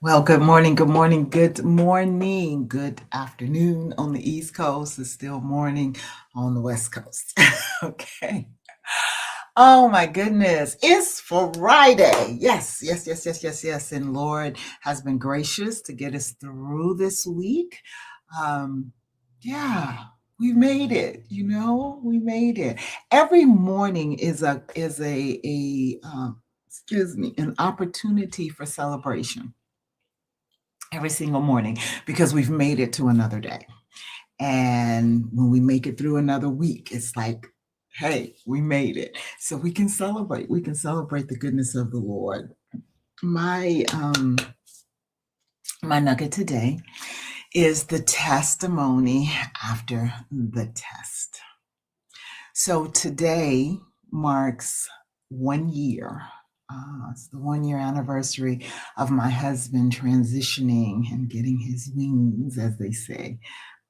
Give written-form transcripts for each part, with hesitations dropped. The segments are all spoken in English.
Well, good morning, good morning, good morning, good afternoon on the East Coast. It's still morning on the West Coast. Okay. Oh my goodness. It's Friday. Yes, yes, yes, yes, yes, yes. And Lord has been gracious to get us through this week. Um, yeah, we made it, we made it. Every morning is an opportunity for celebration every single morning because we've made it to another day. And when we make it through another week, it's like, hey, we made it. So we can celebrate. We can celebrate the goodness of the Lord. My nugget today is the testimony after the test. So today marks 1 year. It's the 1 year anniversary of my husband transitioning and getting his wings, as they say.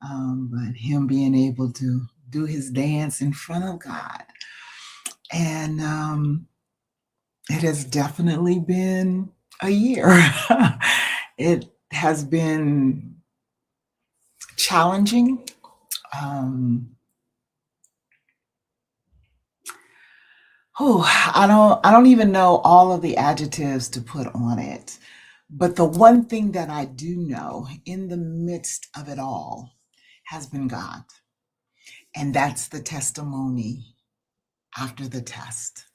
But him being able to do his dance in front of God. And it has definitely been a year. It has been challenging. Um, I don't even know all of the adjectives to put on it. But the one thing that I do know in the midst of it all has been God. And that's the testimony after the test.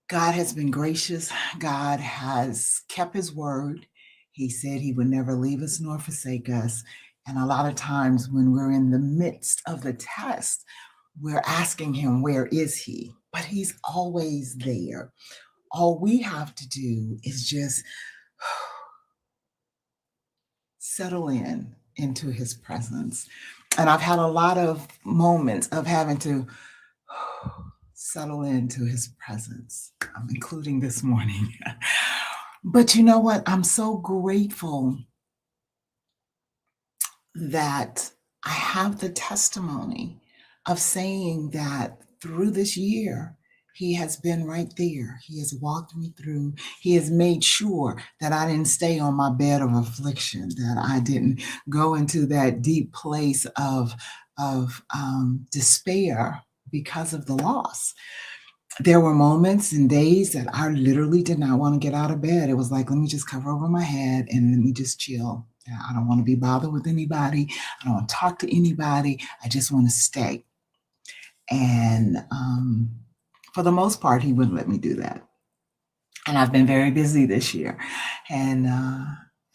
God has been gracious. God has kept his word. He said he would never leave us nor forsake us. And a lot of times when we're in the midst of the test, we're asking him, where is he? But he's always there. All we have to do is just settle into his presence. And I've had a lot of moments of having to settle into his presence, including this morning. But you know what? I'm so grateful that I have the testimony of saying that through this year, he has been right there. He has walked me through. He has made sure that I didn't stay on my bed of affliction, that I didn't go into that deep place of despair because of the loss. There were moments and days that I literally did not want to get out of bed. It was like, let me just cover over my head and let me just chill. I don't want to be bothered with anybody. I don't want to talk to anybody. I just want to stay. And for the most part, he wouldn't let me do that. And I've been very busy this year. And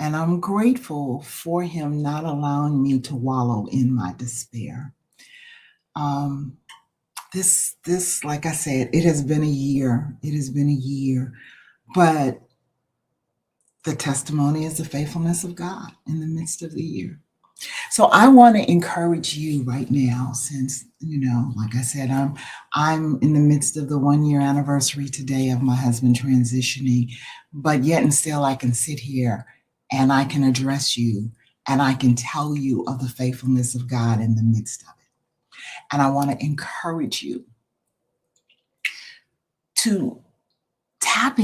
I'm grateful for him not allowing me to wallow in my despair. Um, this, like I said, it has been a year. It has been a year. But the testimony is the faithfulness of God in the midst of the year. So I want to encourage you right now, since like I said, I'm in the midst of the 1 year anniversary today of my husband transitioning, but yet and still I can sit here and I can address you and I can tell you of the faithfulness of God in the midst of it. And I want to encourage you to tap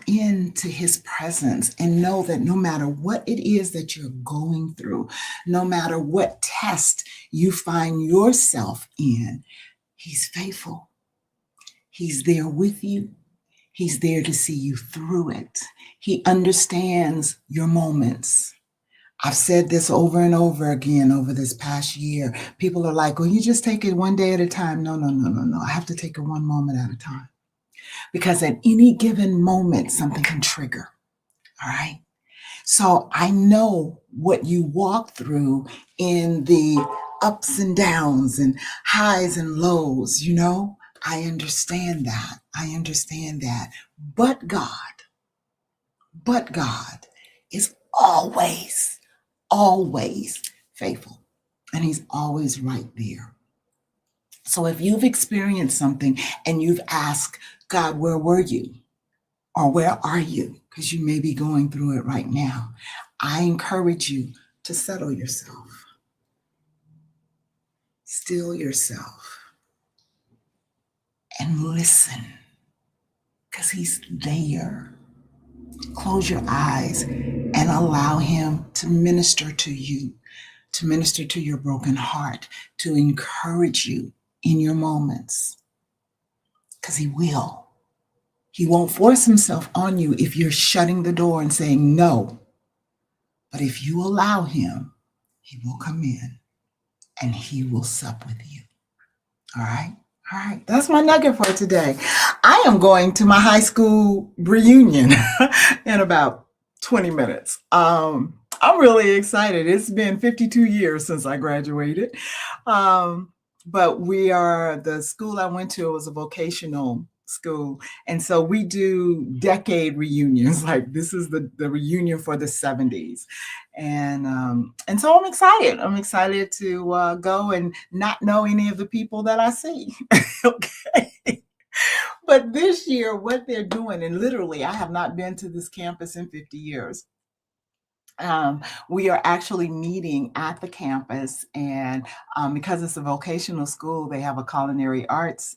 into his presence and know that no matter what it is that you're going through, no matter what test you find yourself in, he's faithful. He's there with you. He's there to see you through it. He understands your moments. I've said this over and over again over this past year. People are like, well, you just take it one day at a time. No, no, no, no, no. I have to take it one moment at a time. Because at any given moment, something can trigger. All right. So I know what you walk through in the ups and downs and highs and lows, I understand that. I understand that. But God is always, always faithful. And he's always right there. So if you've experienced something and you've asked, God, where were you? Or where are you? Because you may be going through it right now. I encourage you to settle yourself. Still yourself. And listen. Because he's there. Close your eyes and allow him to minister to you, to minister to your broken heart, to encourage you in your moments, because he will. He won't force himself on you if you're shutting the door and saying no. But if you allow him, he will come in and he will sup with you. All right. All right. That's my nugget for today. I am going to my high school reunion in about 20 minutes. I'm really excited. It's been 52 years since I graduated. But the school I went to was a vocational school. And so we do decade reunions. Like this is the reunion for the 70s. And so I'm excited. I'm excited to go and not know any of the people that I see. Okay. But this year, what they're doing, and literally, I have not been to this campus in 50 years. We are actually meeting at the campus, and because it's a vocational school, they have a culinary arts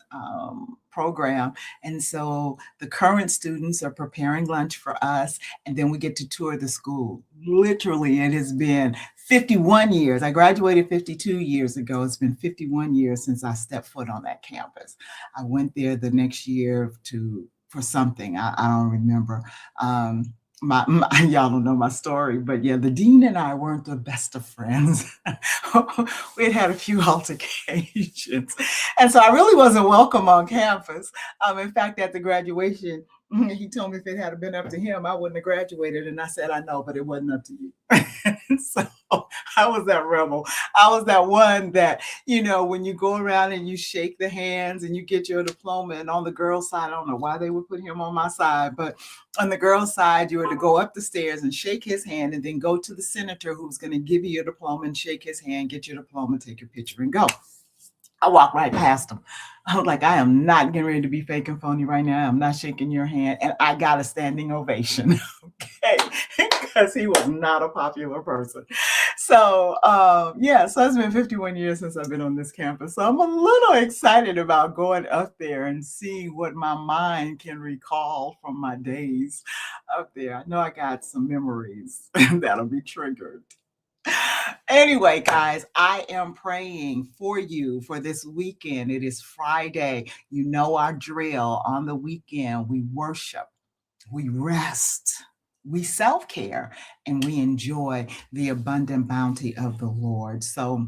program. And so the current students are preparing lunch for us, and then we get to tour the school. Literally, it has been 51 years. I graduated 52 years ago. It's been 51 years since I stepped foot on that campus. I went there the next year for something. I don't remember. Y'all don't know my story, but yeah, the dean and I weren't the best of friends. We had a few altercations, and so I really wasn't welcome on campus. In fact, at the graduation, he told me if it had been up to him, I wouldn't have graduated, and I said, I know, but it wasn't up to you. So I was that rebel. I was that one that, when you go around and you shake the hands and you get your diploma, and on the girls' side, I don't know why they would put him on my side, but on the girls' side, you were to go up the stairs and shake his hand and then go to the senator who's going to give you your diploma and shake his hand, get your diploma, take your picture, and go. I walked right past him. I was like, I am not getting ready to be fake and phony right now. I'm not shaking your hand. And I got a standing ovation. Okay. Because he was not a popular person. So, so it's been 51 years since I've been on this campus. So I'm a little excited about going up there and seeing what my mind can recall from my days up there. I know I got some memories that'll be triggered. Anyway, guys, I am praying for you for this weekend. It is Friday. You know our drill. On the weekend, we worship, we rest, we self care, and we enjoy the abundant bounty of the Lord. So,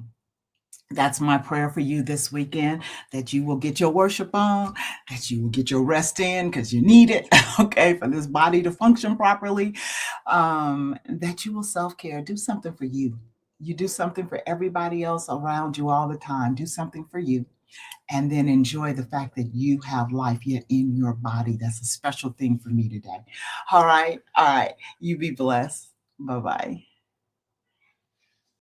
that's my prayer for you this weekend, that you will get your worship on, that you will get your rest in because you need it, okay, for this body to function properly. That you will self care. Do something for you. You do something for everybody else around you all the time. Do something for you. And then enjoy the fact that you have life yet in your body. That's a special thing for me today. All right. All right. You be blessed. Bye bye.